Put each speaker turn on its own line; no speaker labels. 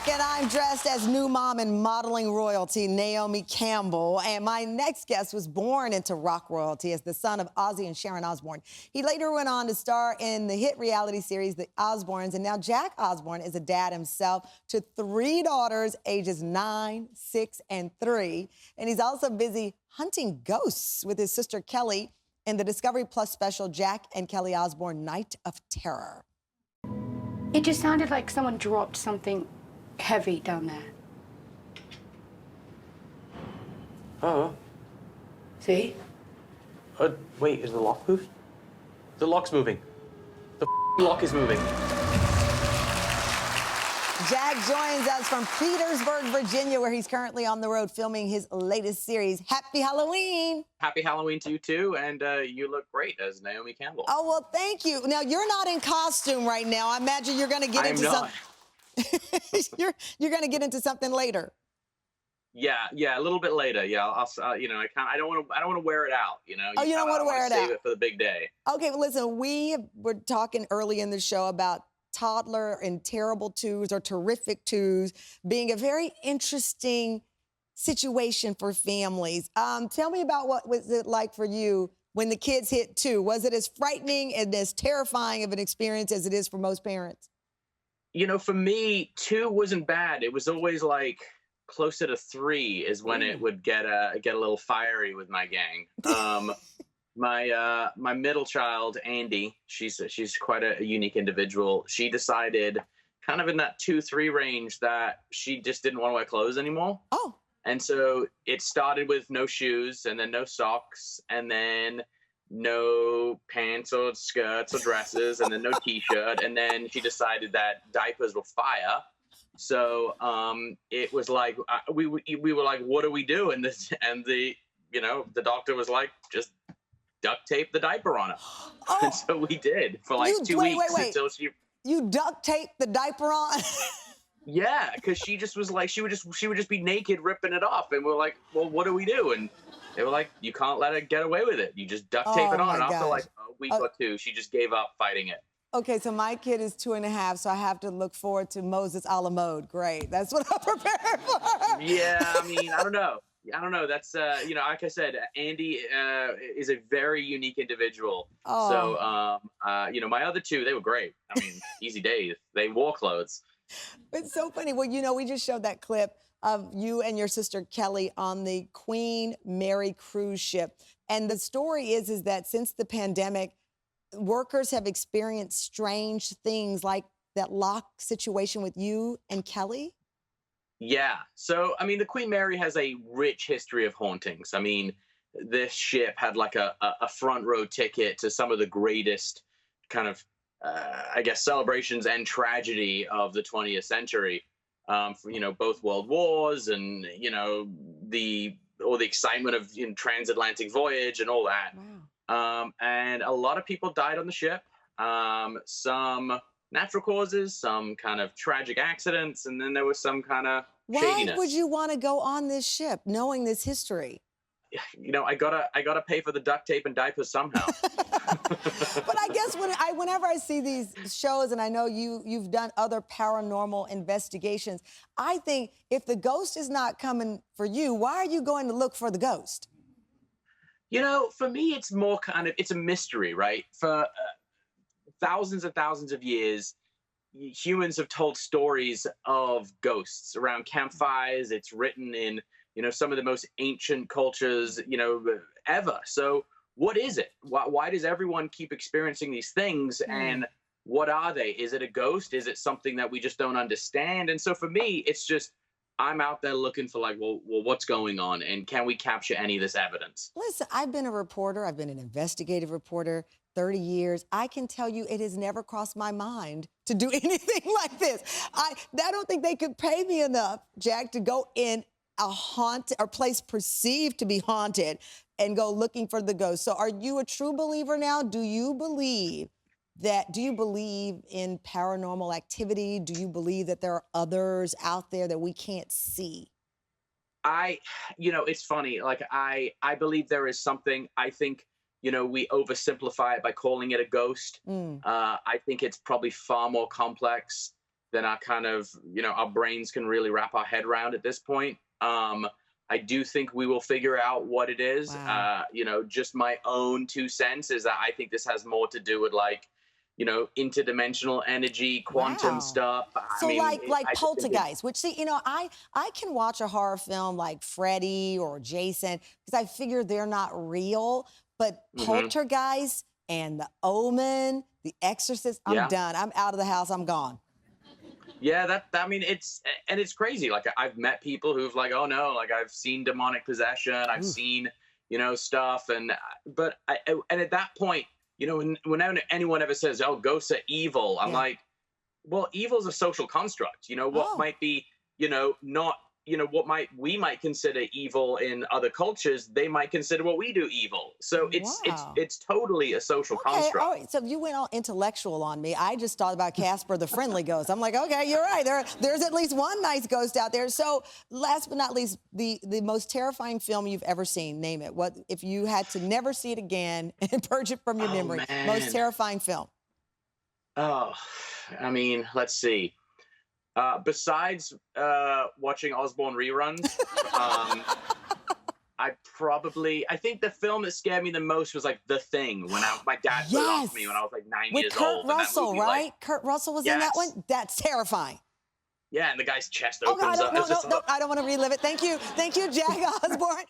back, and I'm dressed as new mom and modeling royalty, Naomi Campbell. And my next guest was born into rock royalty as the son of Ozzy and Sharon Osbourne. He later went on to star in the hit reality series, The Osbournes. And now Jack Osbourne is a dad himself to 3 daughters, ages 9, 6, and 3. And he's also busy hunting ghosts with his sister Kelly in the Discovery Plus special, Jack and Kelly Osbourne, Night of Terror.
It just sounded like someone dropped something heavy down there.
Oh.
See?
Wait, is the lock moving? The lock's moving. The lock is moving.
Jack joins us from Petersburg, Virginia, where he's currently on the road filming his latest series. Happy Halloween!
Happy Halloween to you, too, and you look great as Naomi Campbell.
Oh, well, thank you. Now, you're not in costume right now. I imagine you're going to get into something. You're going to get into something later.
Yeah, a little bit later. Yeah, I'll you know, I don't want to wear it out. You know.
Oh, you don't want to wear it out.
Save it for the big day.
Okay, well, listen, we were talking early in the show about toddler and terrible twos or terrific twos being a very interesting situation for families. Tell me about what was it like for you when the kids hit 2. Was it as frightening and as terrifying of an experience as it is for most parents?
You know, for me, 2 wasn't bad. It was always like closer to 3 is when it would get a little fiery with my gang. My middle child, Andy, she's quite a unique individual. She decided kind of in that 2-3 range that she just didn't want to wear clothes anymore.
Oh.
And so it started with no shoes and then no socks and then no pants or skirts or dresses and then no t-shirt. And then she decided that diapers were fire. So it was like, we were like, what do we do? And the doctor was like, just duct tape the diaper on her. Oh. And so we did for like 2 weeks until she...
You duct taped the diaper on?
Yeah, because she just was like, she would just be naked ripping it off. And we're like, well, what do we do? And they were like, you can't let her get away with it. You just duct tape it on. And after like a week or 2, she just gave up fighting it.
Okay, so my kid is 2.5, so I have to look forward to Moses a la mode. Great. That's what I'm prepared for.
Yeah, I mean, I don't know. That's, like I said, Andy is a very unique individual. Oh. So, my other 2, they were great. I mean, easy days. They wore clothes.
It's so funny. Well, we just showed that clip of you and your sister Kelly on the Queen Mary cruise ship. And the story is that since the pandemic, workers have experienced strange things like that lock situation with you and Kelly.
Yeah. So, I mean, the Queen Mary has a rich history of hauntings. I mean, this ship had like a front row ticket to some of the greatest kind of, celebrations and tragedy of the 20th century. For, both world wars and, the excitement of transatlantic voyage and all that. Wow. And a lot of people died on the ship. Some natural causes, some kind of tragic accidents, and then there was some kind of shadiness.
Why would you want to go on this ship, knowing this history?
I gotta pay for the duct tape and diapers somehow.
But I guess whenever I see these shows, and I know you've done other paranormal investigations, I think if the ghost is not coming for you, why are you going to look for the ghost?
For me, it's more it's a mystery, right? For thousands and thousands of years, humans have told stories of ghosts around campfires. It's written in, some of the most ancient cultures, ever. So what is it? Why does everyone keep experiencing these things? And what are they? Is it a ghost? Is it something that we just don't understand? And so for me, it's just, I'm out there looking for like, well, what's going on? And can we capture any of this evidence?
Listen, I've been a reporter. I've been an investigative reporter 30 years. I can tell you it has never crossed my mind to do anything like this. I don't think they could pay me enough, Jack, to go in a haunted or place perceived to be haunted and go looking for the ghost. So are you a true believer now? Do you believe in paranormal activity? Do you believe that there are others out there that we can't see?
It's funny. Like, I believe there is something. I think, we oversimplify it by calling it a ghost. I think it's probably far more complex. than our kind of, our brains can really wrap our head around at this point. I do think we will figure out what it is.
Wow.
Just my own 2 cents is that I think this has more to do with like, interdimensional energy, quantum
Wow.
stuff.
So
I mean,
like
I just think
Poltergeist, which see, I can watch a horror film like Freddy or Jason because I figure they're not real, but Poltergeist and The Omen, The Exorcist, I'm
Yeah.
done. I'm out of the house. I'm gone.
Yeah, I mean, it's crazy. Like I've met people who've like, oh no, like I've seen demonic possession, I've
Oof.
seen, stuff, but at that point, whenever anyone ever says, oh, ghosts are evil, I'm
Yeah.
like, well, evil's a social construct. What
Oh.
might be, not, what we might consider evil in other cultures, they might consider what we do evil. So
Wow.
it's totally a social
Okay,
construct.
all right. So you went all intellectual on me. I just thought about Casper the Friendly Ghost. I'm like, okay, you're right. There's at least one nice ghost out there. So last but not least, the most terrifying film you've ever seen. Name it. What if you had to never see it again and purge it from your
Oh,
memory?
man.
Most terrifying film.
Oh, I mean, let's see. Besides watching Osbourne reruns, I think the film that scared me the most was like The Thing when my dad put it on for me when I was like 9
With
years
Kurt
old. and that
Russell,
movie,
right?
like,
Kurt Russell was in that
Yes.
one? That's terrifying.
yeah, and the guy's chest
Oh,
opens
God,
up.
no,
It's just
I don't want to relive it. Thank you, Jack Osbourne.